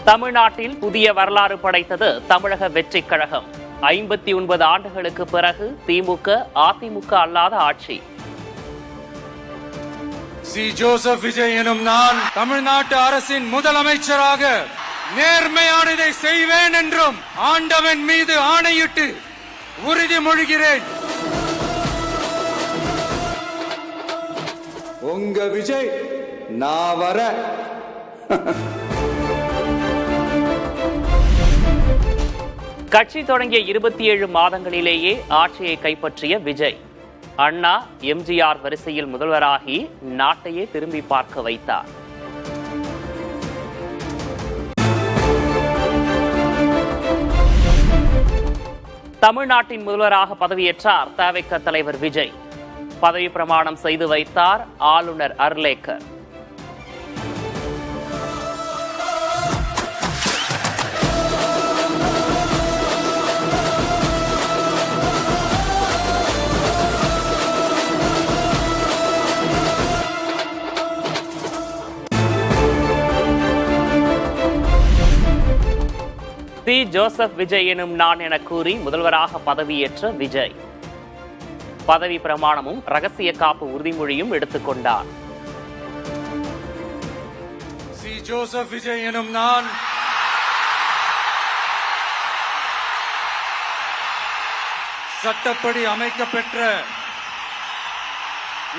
தமிழ்நாட்டில் புதிய வரலாறு படைத்தது தமிழக வெற்றிக் கழகம். 59 ஆண்டுகளுக்கு பிறகு திமுக அதிமுக அல்லாத ஆட்சி. சி. ஜோசப் விஜய் எனும் நான் தமிழ்நாட்டு அரசின் முதலமைச்சராக நேர்மையானதை செய்வேன் என்றும் ஆண்டவன் மீது ஆணையிட்டு உறுதிமொழிகிறேன். உங்க விஜய் நான் வர. கட்சி தொடங்கிய 27 மாதங்களிலேயே ஆட்சியை கைப்பற்றிய விஜய் அண்ணா எம்ஜிஆர் வரிசையில் முதல்வராகி நாட்டையே திரும்பி பார்க்க வைத்தார். தமிழ்நாட்டின் முதல்வராக பதவியேற்றார் தவிக தலைவர் விஜய். பதவி பிரமாணம் செய்து வைத்தார் ஆளுநர் அர்லேக்கர். சி. ஜோசப் விஜய் எனும் நான் என கூறி முதல்வராக பதவியேற்ற விஜய் பதவி பிரமாணமும் ரகசிய காப்பு உறுதிமொழியும் எடுத்துக்கொண்டார். சி. ஜோசப் விஜய் எனும் நான் சட்டப்படி அமைக்கப்பெற்ற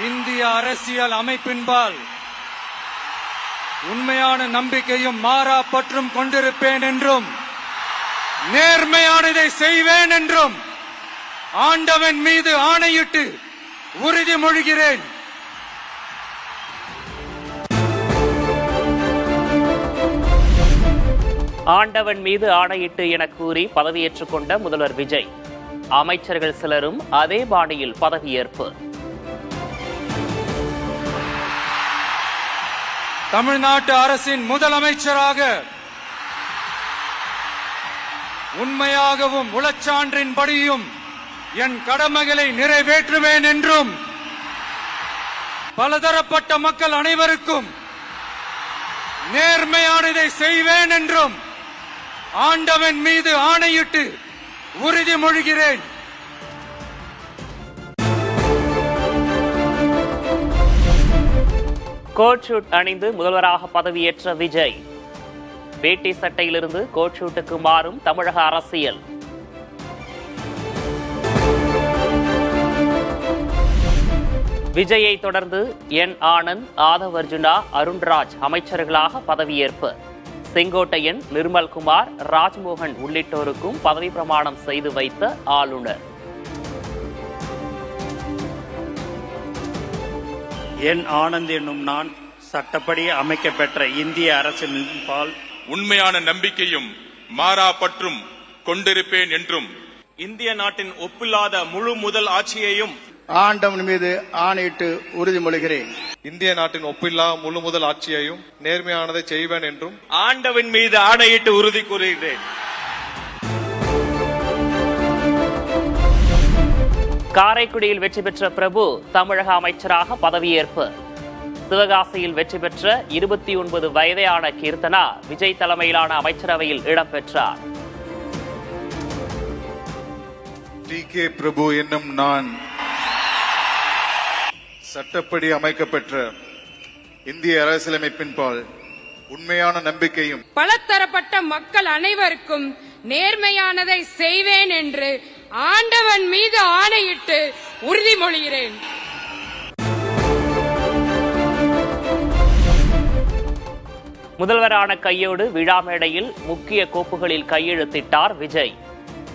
இந்திய அரசியல் அமைப்பின்பால் உண்மையான நம்பிக்கையும் மாறா பற்றும் கொண்டிருப்பேன் என்றும் நேர்மையானதை செய்வேன் என்றும் ஆண்டவன் மீது ஆணையிட்டு உறுதிமொழிகிறேன். ஆண்டவன் மீது ஆணையிட்டு என கூறி பதவியேற்றுக் கொண்ட முதல்வர் விஜய் அமைச்சர்கள் சிலரும் அதே பாணியில் பதவியேற்பு. தமிழ்நாட்டு அரசின் முதலமைச்சராக உண்மையாகவும் உளச்சான்றின்படியும் என் கடமைகளை நிறைவேற்றுவேன் என்றும் பலதரப்பட்ட மக்கள் அனைவருக்கும் நேர்மையானதை செய்வேன் என்றும் ஆண்டவன் மீது ஆணையிட்டு உறுதிமொழிகிறேன். கோட் ஷூட் அணிந்து முதல்வராக பதவியேற்ற விஜய் வேட்டி சட்டையிலிருந்து கோட் ஷூட்டுக்கு மாறும் தமிழக அரசியல். விஜயை தொடர்ந்து என். ஆனந்த், ஆதவ் அர்ஜுனா, அருண்ராஜ் அமைச்சர்களாக பதவியேற்பு. செங்கோட்டையன், நிர்மல்குமார், ராஜ்மோகன் உள்ளிட்டோருக்கும் பதவி பிரமாணம் செய்து வைத்த ஆளுநர். என். ஆனந்த் என்னும் நான் சட்டப்படி அமைக்கப்பெற்ற இந்திய அரசின்பால் உண்மையான நம்பிக்கையும் மாறா பற்றும் கொண்டிருப்பேன் என்றும் இந்திய நாட்டின் ஒப்பில்லாத முழு முதல் ஆட்சியையும் ஆண்டவன் மீது ஆணையிட்டு உறுதிமொழிகிறேன். இந்திய நாட்டின் ஒப்பில்லா முழு முதல் ஆட்சியையும் நேர்மையானதை செய்வேன் என்றும் ஆண்டவன் மீது ஆணையிட்டு உறுதி கூறுகிறேன். காரைக்குடியில் வெற்றி பெற்ற பிரபு தமிழக அமைச்சராக பதவியேற்பு. சிவகாசியில் வெற்றி பெற்ற 29 வயதான கீர்த்தனா விஜய் தலைமையிலான அமைச்சரவையில் இடம்பெற்றார். டி.கே. பிரபு என்னும் நான் சட்டப்படி அமைக்கப்பெற்ற இந்திய அரசியலமைப்பின்பால் உண்மையான நம்பிக்கையும் பலதரப்பட்ட மக்கள் அனைவருக்கும் நேர்மையானதை செய்வேன் என்று ஆண்டவன் மீது ஆணையிட்டு உறுதிமொழிகிறேன். முதல்வரான கையோடு விழா மேடையில் முக்கிய கோப்புகளில் கையெழுத்திட்டார் விஜய்.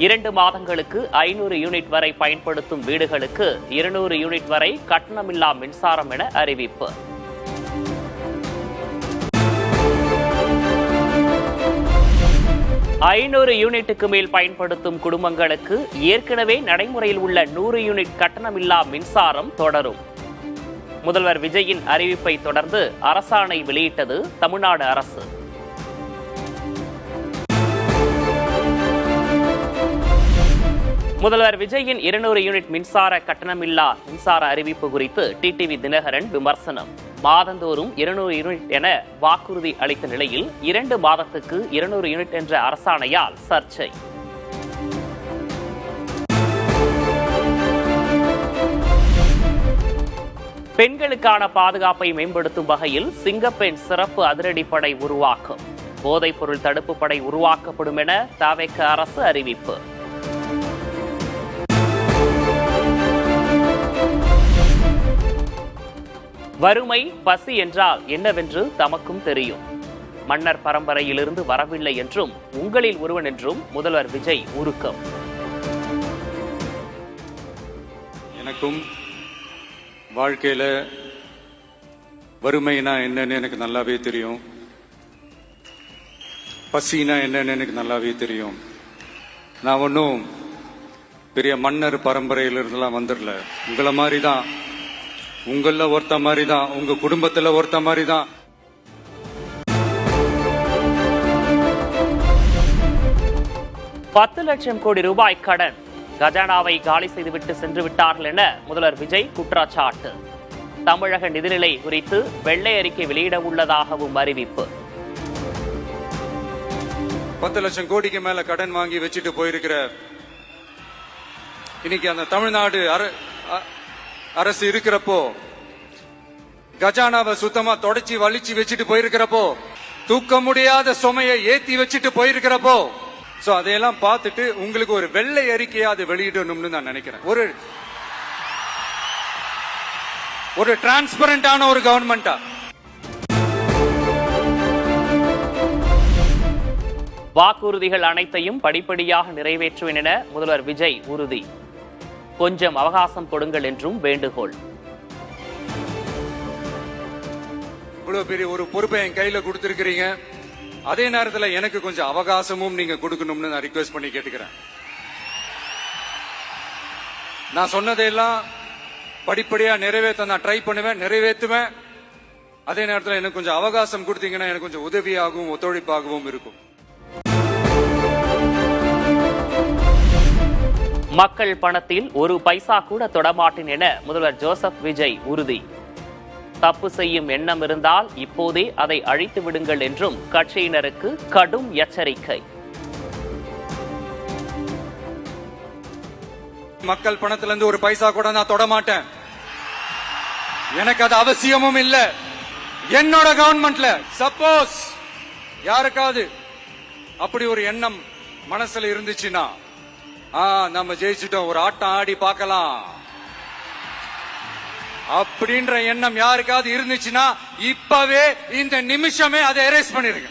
2 மாதங்களுக்கு 500 யூனிட் வரை பயன்படுத்தும் வீடுகளுக்கு 200 யூனிட் வரை கட்டணமில்லா மின்சாரம் என அறிவிப்பு. ஐநூறு யூனிட்டுக்கு மேல் பயன்படுத்தும் குடும்பங்களுக்கு ஏற்கனவே நடைமுறையில் உள்ள 100 யூனிட் கட்டணமில்லா மின்சாரம் தொடரும். முதல்வர் விஜயின் அறிவிப்பை தொடர்ந்து அரசாணை வெளியிட்டது தமிழ்நாடு அரசு. முதல்வர் விஜயின் 200 யூனிட் மின்சார கட்டணமில்லா மின்சார அறிவிப்பு குறித்து டிடிவி தினகரன் விமர்சனம். மாதந்தோறும் 200 யூனிட் என வாக்குறுதி அளித்த நிலையில் 2 மாதத்துக்கு 200 யூனிட் என்ற அரசாணையால் சர்ச்சை. பெண்களுக்கான பாதுகாப்பை மேம்படுத்தும் வகையில் சிங்கப்பெண் சிறப்பு அதிரடிப்படை உருவாக்கும். போதைப்பொருள் தடுப்பு படை உருவாக்கப்படும் என தவிக அரசு அறிவிப்பு. வறுமை பசி என்றால் என்னவென்று தமக்கும் தெரியும். மன்னர் பரம்பரையிலிருந்து வரவில்லை என்றும் உங்களில் ஒருவன் என்றும் முதல்வர் விஜய் உருக்கம். எனக்கும் வாழ்க்கையில வறுமைனா என்னன்னு எனக்கு நல்லாவே தெரியும். பசினா என்னன்னு எனக்கு நல்லாவே தெரியும். நான் ஒன்றும் பெரிய மன்னர் பரம்பரையிலிருந்துலாம் வந்துடல. உங்களை மாதிரி தான், உங்கள ஒருத்த மாதிரி தான், உங்க குடும்பத்துல ஒருத்த மாதிரி தான். ₹10 லட்சம் கோடி கடன் கஜானாவை காலி செய்துவிட்டு சென்று விட்டார்கள் என முதல்வர் விஜய் குற்றச்சாட்டு. தமிழக நிதிநிலை குறித்து வெள்ளை அறிக்கை வெளியிட உள்ளதாகவும் அறிவிப்பு. 10 லட்சம் கோடிக்கு மேல கடன் வாங்கி வச்சுட்டு போயிருக்கிற இன்னைக்கு அந்த தமிழ்நாடு அரசு இருக்கிறப்போ, கஜானாவை சுத்தமா தொடச்சி வலிச்சு வச்சுட்டு போயிருக்கிறப்போ, தூக்க முடியாத சுமையை ஏத்தி வச்சுட்டு போயிருக்கிறப்போ, சோ அதையெல்லாம் பார்த்துட்டு உங்களுக்கு ஒரு வெள்ளை அறிக்கையா அதை வெளியிடணும்னு நான் நினைக்கிறேன். ஒரு டிரான்ஸ்பரண்டான ஒரு கவர்மெண்டா. வாக்குறுதிகள் அனைத்தையும் படிப்படியாக நிறைவேற்றுவேன் என முதல்வர் விஜய் உறுதி. கொஞ்சம் அவகாசம் கொடுங்கள் என்றும் வேண்டுகோள். இவ்வளவு பெரிய ஒரு பொறுப்பை என் கையில கொடுத்திருக்கிறீங்க, அதே நேரத்தில் எனக்கு கொஞ்சம் அவகாசமும் நீங்க கொடுக்கணும்னு நான் ரிக்வெஸ்ட் பண்ணி கேட்டுக்கிறேன். நான் சொன்னதையெல்லாம் படிப்படியா நிறைவேற்ற நான் ட்ரை பண்ணுவேன், நிறைவேற்றுவேன். அதே நேரத்தில் எனக்கு கொஞ்சம் அவகாசம் கொடுத்தீங்கன்னா எனக்கு கொஞ்சம் உதவியாகவும் ஒத்துழைப்பாகவும் இருக்கும். மக்கள் பணத்தில் ஒரு பைசா கூட தொடமாட்டேன் என முதல்வர் ஜோசப் விஜய் உறுதி. தப்பு செய்யும் எண்ணம் இருந்தால் இப்போதே அதை அழித்து விடுங்கள் என்றும் கட்சியினருக்கு கடும் எச்சரிக்கை. மக்கள் பணத்திலிருந்து ஒரு பைசா கூட நான் தொடமாட்டேன். எனக்கு அது அவசியமும் இல்ல. என்னோட கவர்மெண்ட்ல சப்போஸ் யாருக்காவது அப்படி ஒரு எண்ணம் மனசுல இருந்துச்சுன்னா, நம்ம ஜெயிச்சிட்டோம், ஒரு ஆட்டம் ஆடி பார்க்கலாம் அப்படின்ற எண்ணம் யாருக்காவது இருந்துச்சுன்னா இப்பவே இந்த நிமிஷமே அதை எரேஸ் பண்ணிருங்க.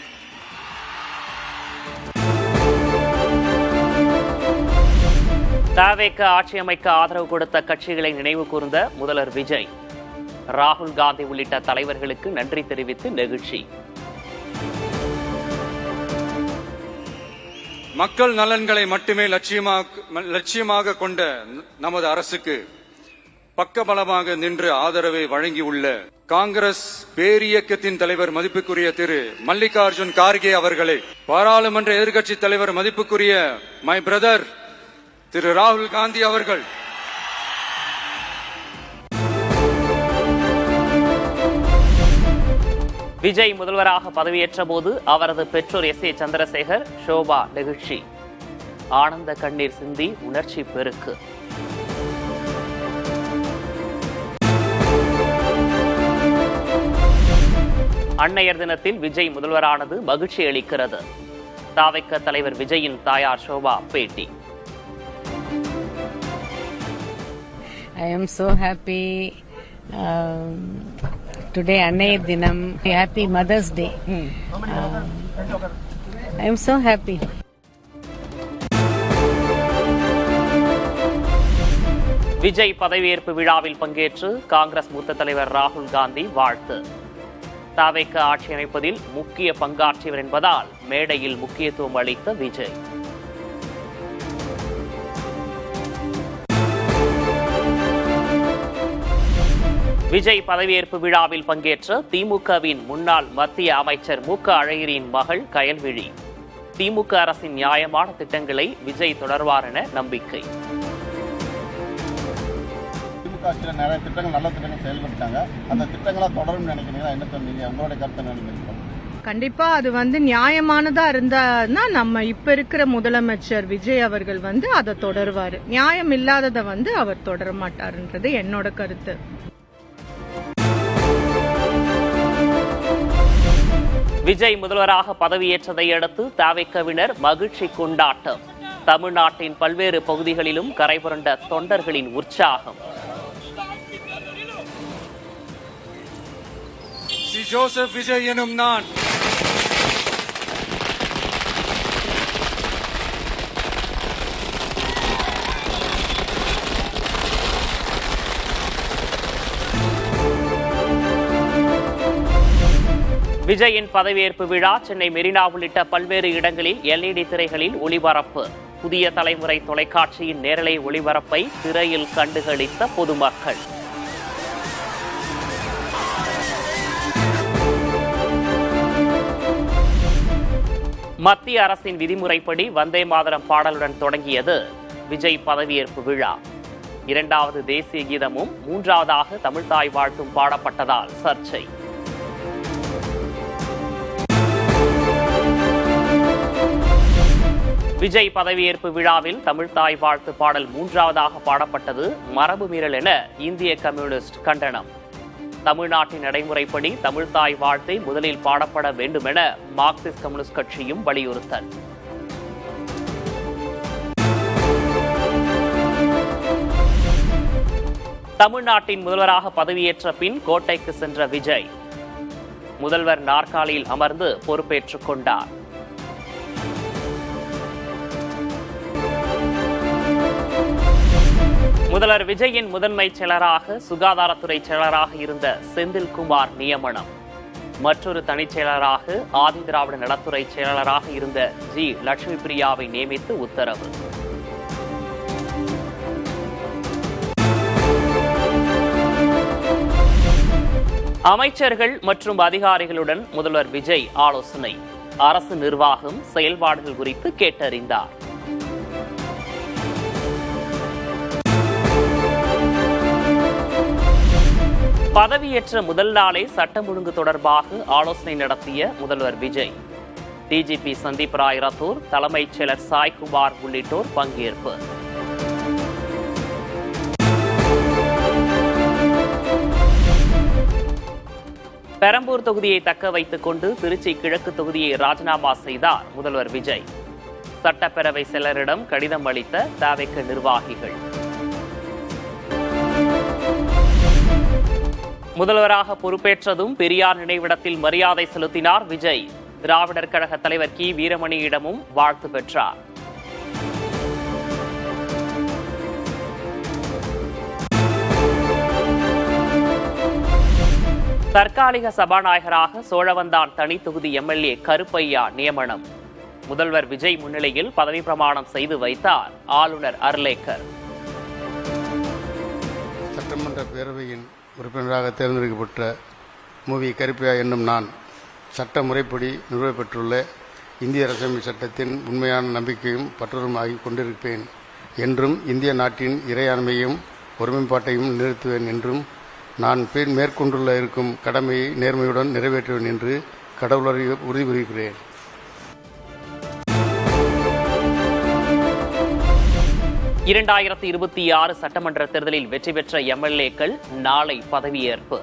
தவிக ஆட்சி அமைக்க ஆதரவு கொடுத்த கட்சிகளை நினைவு கூர்ந்த முதல்வர் விஜய். ராகுல் காந்தி உள்ளிட்ட தலைவர்களுக்கு நன்றி தெரிவித்து நெகிழ்ச்சி. மக்கள் நலன்களை மட்டுமே லட்சியமாக கொண்ட நமது அரசுக்கு பக்கபலமாக நின்று ஆதரவை வழங்கியுள்ள காங்கிரஸ் பேரியக்கத்தின் தலைவர் மதிப்புக்குரிய திரு மல்லிகார்ஜுன் கார்கே அவர்களை, பாராளுமன்ற எதிர்க்கட்சி தலைவர் மதிப்புக்குரிய மை பிரதர் திரு ராகுல் காந்தி அவர்கள், விஜய் முதல்வராக பதவியேற்ற போது அவரது பெற்றோர் SA சந்திரசேகர், ஷோபா நெகிழ்ச்சி. ஆனந்த கண்ணீர் சிந்தி உணர்ச்சி பெருக்கு. அன்னையர் தினத்தில் விஜய் முதல்வரானது மகிழ்ச்சி அளிக்கிறது. தவிக தலைவர் விஜயின் தாயார் ஷோபா பேட்டி. I am so happy. Today Annayar Dinam. Happy Mother's Day. I am so happy. Vijay பதவியேற்பு விழாவில் பங்கேற்று காங்கிரஸ் மூத்த தலைவர் ராகுல் காந்தி வாழ்த்து. தவிக ஆட்சி அமைப்பதில் முக்கிய பங்காற்றியவர் என்பதால் மேடையில் முக்கியத்துவம் அளித்த விஜய். விஜய் பதவியேற்பு விழாவில் பங்கேற்ற திமுகவின் முன்னாள் மத்திய அமைச்சர் மு.க. அழகிரியின் மகள் கயல்விழி. திமுக அரசின் நியாயமான திட்டங்களை விஜய் தொடர்வார் என நம்பிக்கை. திமுக ஆட்சியில் நிறைய திட்டங்கள் நல்ல திட்டங்கள் செயல்படுத்தாங்க. அந்த திட்டங்களா தொடரும் நினைக்கிறீங்களா? என்ன சொன்னீங்க, உங்களுடைய கருத்து நினைக்கிறீங்க? கண்டிப்பா அது நியாயமானதா இருந்தா நம்ம இப்ப இருக்கிற முதலமைச்சர் விஜய் அவர்கள் அதை தொடருவாரு. நியாயம் இல்லாததை அவர் தொடர மாட்டாருன்றது என்னோட கருத்து. விஜய் முதல்வராக பதவியேற்றதை அடுத்து தவிகவினர் மகிழ்ச்சி கொண்டாட்டம். தமிழ்நாட்டின் பல்வேறு பகுதிகளிலும் கரைபுரண்ட தொண்டர்களின் உற்சாகம். ஜோசப் விஜய் எனும் நான் விஜயின் பதவியேற்பு விழா சென்னை மெரினா உள்ளிட்ட பல்வேறு இடங்களில் LED திரைகளில் ஒளிபரப்பு. புதிய தலைமுறை தொலைக்காட்சியின் நேரலை ஒளிபரப்பை திரையில் கண்டுகளித்த பொதுமக்கள். மத்திய அரசின் விதிமுறைப்படி வந்தே மாதரம் பாடலுடன் தொடங்கியது விஜய் பதவியேற்பு விழா. இரண்டாவது தேசிய கீதமும் மூன்றாவதாக தமிழ்தாய் வாழ்த்தும் பாடப்பட்டதால் சர்ச்சை. விஜய் பதவியேற்பு விழாவில் தமிழ்தாய் வாழ்த்து பாடல் மூன்றாவதாக பாடப்பட்டது மரபு மீறல் என இந்திய கம்யூனிஸ்ட் கண்டனம். தமிழ்நாட்டின் நடைமுறைப்படி தமிழ்தாய் வாழ்த்தை முதலில் பாடப்பட வேண்டும் என மார்க்சிஸ்ட் கம்யூனிஸ்ட் கட்சியும் வலியுறுத்தல். தமிழ்நாட்டின் முதல்வராக பதவியேற்ற பின் கோட்டைக்கு சென்ற விஜய் முதல்வர் நாற்காலியில் அமர்ந்து பொறுப்பேற்றுக் கொண்டார். முதல்வர் விஜயின் முதன்மை செயலராக சுகாதாரத்துறை செயலராக இருந்த செந்தில்குமார் நியமனம். மற்றொரு தனிச் செயலராக ஆதிதிராவிட நலத்துறை செயலராக இருந்த ஜி லட்சுமி பிரியாவை நியமித்து உத்தரவு. அமைச்சர்கள் மற்றும் அதிகாரிகளுடன் முதல்வர் விஜய் ஆலோசனை. அரசு நிர்வாகம் செயல்பாடுகள் குறித்து கேட்டறிந்தார். பதவியேற்ற முதல் நாளே சட்டம் ஒழுங்கு தொடர்பாக ஆலோசனை நடத்திய முதல்வர் விஜய். டிஜிபி சந்தீப் ராய் ரத்தோர், தலைமைச் செயலர் சாய்குமார் உள்ளிட்டோர் பங்கேற்பு. பெரம்பூர் தொகுதியை தக்க வைத்துக் கொண்டு திருச்சி கிழக்கு தொகுதியை ராஜினாமா செய்தார் முதல்வர் விஜய். சட்டப்பேரவை செயலரிடம் கடிதம் அளித்த தவிக நிர்வாகிகள். முதல்வராக பொறுப்பேற்றதும் பெரியார் நினைவிடத்தில் மரியாதை செலுத்தினார் விஜய். திராவிடர் கழக தலைவர் கி வீரமணியிடமும் வாழ்த்து பெற்றார். தற்காலிக சபாநாயகராக சோழவந்தான் தனி தொகுதி MLA கருப்பையா நியமனம். முதல்வர் விஜய் முன்னிலையில் பதவி பிரமாணம் செய்து வைத்தார் ஆளுநர் அர்லேக்கர். சட்டமன்ற பேரவையின் உறுப்பினராக தேர்ந்தெடுக்கப்பட்ட மூவி கருப்பையா என்னும் நான் சட்ட முறைப்படி நிறுவப்பெற்றுள்ள இந்திய அரசியலமைப்பு சட்டத்தின் உண்மையான நம்பிக்கையும் பற்றுதலும் ஆகிக் கொண்டிருப்பேன் என்றும் இந்திய நாட்டின் இறையாண்மையும் ஒருமைப்பாட்டையும் நிறுத்துவேன் என்றும் நான் மேற்கொண்டுள்ள இருக்கும் கடமையை நேர்மையுடன் நிறைவேற்றுவேன் என்று கடவுளரை உறுதிபுரிகிறேன். இரண்டாயிரத்தி 26 சட்டமன்ற தேர்தலில் வெற்றி பெற்ற MLAக்கள் நாளை பதவியேற்பு.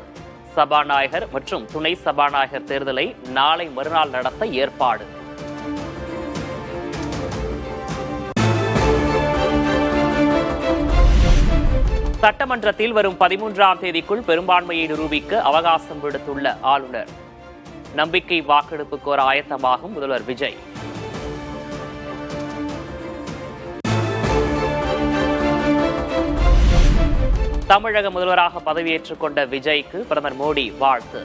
சபாநாயகர் மற்றும் துணை சபாநாயகர் தேர்தலை நாளை மறுநாள் நடத்த ஏற்பாடு. சட்டமன்றத்தில் வரும் 13ஆம் தேதிக்குள் பெரும்பான்மையை நிரூபிக்க அவகாசம் விடுத்துள்ள ஆளுநர். நம்பிக்கை வாக்கெடுப்பு கோர ஆயத்தமாகும் முதல்வர் விஜய். தமிழக முதல்வராக பதவியேற்றுக் கொண்ட விஜய்க்கு பிரதமர் மோடி வாழ்த்து.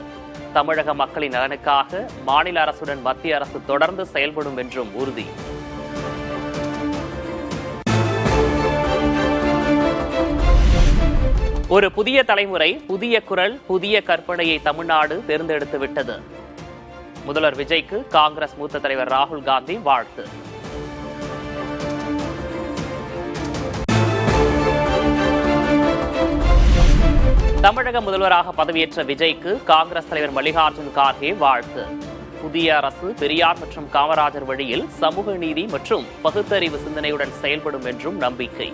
தமிழக மக்களின் நலனுக்காக மாநில அரசுடன் மத்திய அரசு தொடர்ந்து செயல்படும் என்றும் உறுதி. ஒரு புதிய தலைமுறை, புதிய குரல், புதிய கற்பனையை தமிழ்நாடு தேர்ந்தெடுத்து விட்டது. முதல்வர் விஜய்க்கு காங்கிரஸ் மூத்த தலைவர் ராகுல் காந்தி வாழ்த்து. தமிழக முதல்வராக பதவியேற்ற விஜய்க்கு காங்கிரஸ் தலைவர் மல்லிகார்ஜுன் கார்கே வாழ்த்து. புதிய அரசு பெரியார் மற்றும் காமராஜர் வழியில் சமூக நீதி மற்றும் பகுத்தறிவு சிந்தனையுடன் செயல்படும் என்றும் நம்பிக்கை.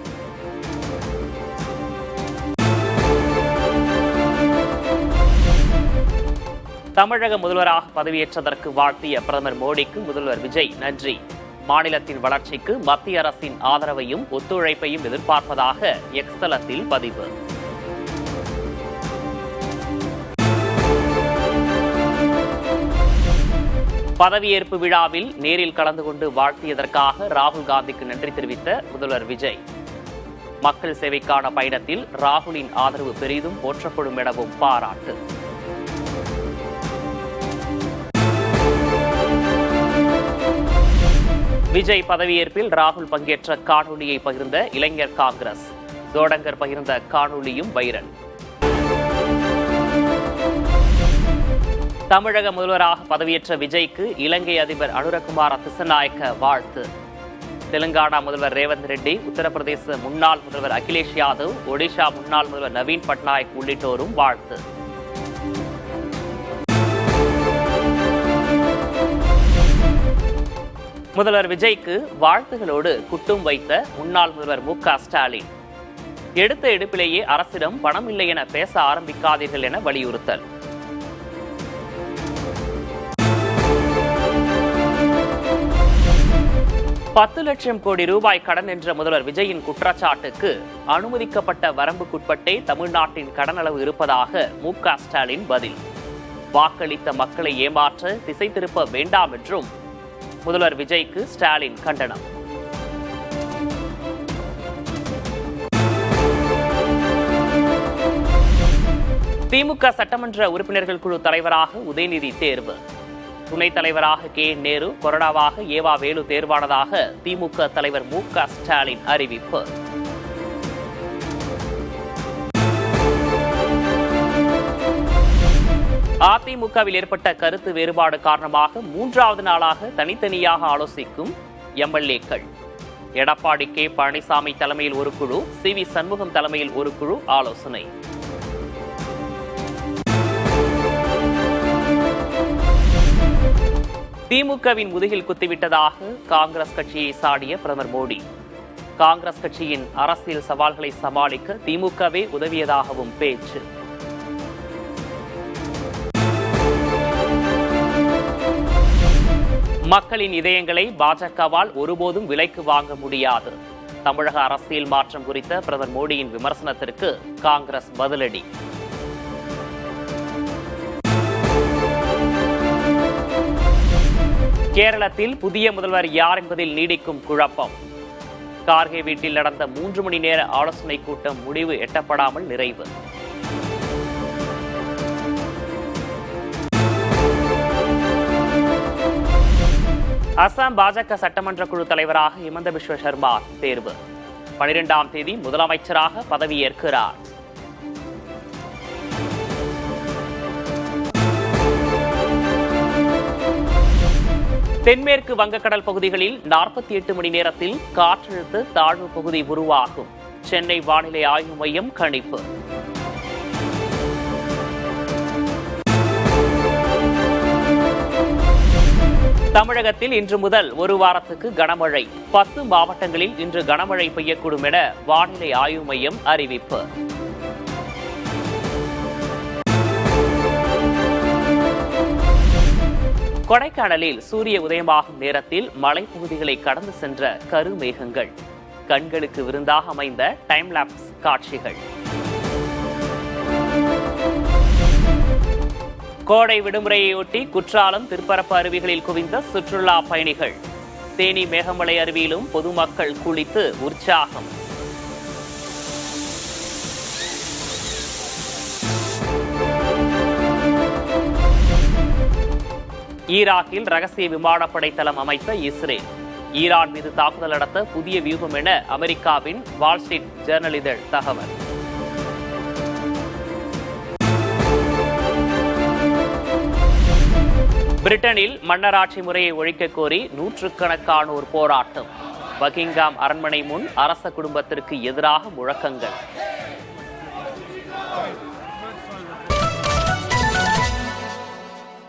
தமிழக முதல்வராக பதவியேற்றதற்கு வாழ்த்திய பிரதமர் மோடிக்கு முதல்வர் விஜய் நன்றி. மாநிலத்தின் வளர்ச்சிக்கு மத்திய அரசின் ஆதரவையும் ஒத்துழைப்பையும் எதிர்பார்ப்பதாக எக்ஸ் தளத்தில் பதிவு. பதவியேற்பு விழாவில் நேரில் கலந்து கொண்டு வாழ்த்தியதற்காக ராகுல் காந்திக்கு நன்றி தெரிவித்த முதல்வர் விஜய். மக்கள் சேவைக்கான பயணத்தில் ராகுலின் ஆதரவு பெரிதும் போற்றப்படும் எனவும் பாராட்டு. விஜய் பதவியேற்பில் ராகுல் பங்கேற்ற காணொலியை பகிர்ந்த இளைஞர் காங்கிரஸ். ஜோடங்கர் பகிர்ந்த காணொலியும் வைரல். தமிழக முதல்வராக பதவியேற்ற விஜய்க்கு இலங்கை அதிபர் அனுரகுமார திசநாயக்க வாழ்த்து. தெலுங்கானா முதல்வர் ரேவந்த் ரெட்டி, உத்தரப்பிரதேச முன்னாள் முதல்வர் அகிலேஷ் யாதவ், ஒடிஷா முன்னாள் முதல்வர் நவீன் பட்நாயக் உள்ளிட்டோரும் வாழ்த்து. முதல்வர் விஜய்க்கு வாழ்த்துகளோடு குட்டும் வைத்த முன்னாள் முதல்வர் மு.க. ஸ்டாலின். எடுத்த எடுப்பிலேயே அரசிடம் பணம் இல்லை என பேச ஆரம்பிக்காதீர்கள் என வலியுறுத்தல். $10 லட்சம் கோடி கடன் என்ற முதல்வர் விஜயின் குற்றச்சாட்டுக்கு அனுமதிக்கப்பட்ட வரம்புக்குட்பட்டே தமிழ்நாட்டின் கடன் அளவு இருப்பதாக மு.க. ஸ்டாலின் பதில். வாக்களித்த மக்களை ஏமாற்ற திசை திருப்ப வேண்டாம் என்றும் முதல்வர் விஜய்க்கு ஸ்டாலின் கண்டனம். திமுக சட்டமன்ற உறுப்பினர்கள் குழு தலைவராக உதயநிதி தேர்வு. துணைத் தலைவராக கே. நேரு, கொறடாவாக ஏவா வேலு தேர்வானதாக திமுக தலைவர் மு.க. ஸ்டாலின் அறிவிப்பு. அதிமுகவில் ஏற்பட்ட கருத்து வேறுபாடு காரணமாக 3வது நாளாக தனித்தனியாக ஆலோசிக்கும் எம்எல்ஏக்கள். எடப்பாடி கே. பழனிசாமி தலைமையில் ஒரு குழு, சி.வி. சண்முகம் தலைமையில் ஒரு குழு ஆலோசனை. திமுகவின் முதுகில் குத்திவிட்டதாக காங்கிரஸ் கட்சியை சாடிய பிரதமர் மோடி. காங்கிரஸ் கட்சியின் அரசியல் சவால்களை சமாளிக்க திமுகவே உதவியதாகவும் பேச்சு. மக்களின் இதயங்களை பாஜகவால் ஒருபோதும் விலைக்கு வாங்க முடியாது. தமிழக அரசியல் மாற்றம் குறித்த பிரதமர் மோடியின் விமர்சனத்திற்கு காங்கிரஸ் பதிலடி. கேரளத்தில் புதிய முதல்வர் யார் என்பதில் நீடிக்கும் குழப்பம். கார்கே வீட்டில் நடந்த 3 மணி நேர ஆலோசனை கூட்டம் முடிவு எட்டப்படாமல் நிறைவு. அசாம் பாஜக சட்டமன்ற குழு தலைவராக ஹிமந்த பிஸ்வ சர்மா தேர்வு. 12ஆம் தேதி முதலமைச்சராக பதவியேற்கிறார். தென்மேற்கு வங்கக்கடல் பகுதிகளில் 48 மணி நேரத்தில் காற்றழுத்த தாழ்வு பகுதி உருவாகும். சென்னை வானிலை ஆய்வு மையம் கணிப்பு. தமிழகத்தில் இன்று முதல் ஒரு வாரத்துக்கு கனமழை. 10 மாவட்டங்களில் இன்று கனமழை பெய்யக்கூடும் என வானிலை ஆய்வு மையம் அறிவிப்பு. கொடைக்கானலில் சூரிய உதயமாகும் நேரத்தில் மலைப்பகுதிகளை கடந்து சென்ற கருமேகங்கள். கண்களுக்கு விருந்தாக அமைந்த டைம் லாப்ஸ் காட்சிகள். கோடை விடுமுறையொட்டி குற்றாலம், திருப்பரப்பு அருவிகளில் குவிந்த சுற்றுலா பயணிகள். தேனி மேகமலை அருவியிலும் பொதுமக்கள் குளித்து உற்சாகம். ஈராக்கில் ரகசிய விமானப்படை தளம் அமைத்த இஸ்ரேல். ஈரான் மீது தாக்குதல் நடத்த புதிய வியூகம் என அமெரிக்காவின் வால் ஸ்ட்ரீட் ஜேர்னல் இதழ் தகவல். பிரிட்டனில் மன்னராட்சி முறையை ஒழிக்க கோரி நூற்றுக்கணக்கானோர் போராட்டம். பக்கிங்ஹாம் அரண்மனை முன் அரச குடும்பத்திற்கு எதிராக முழக்கங்கள்.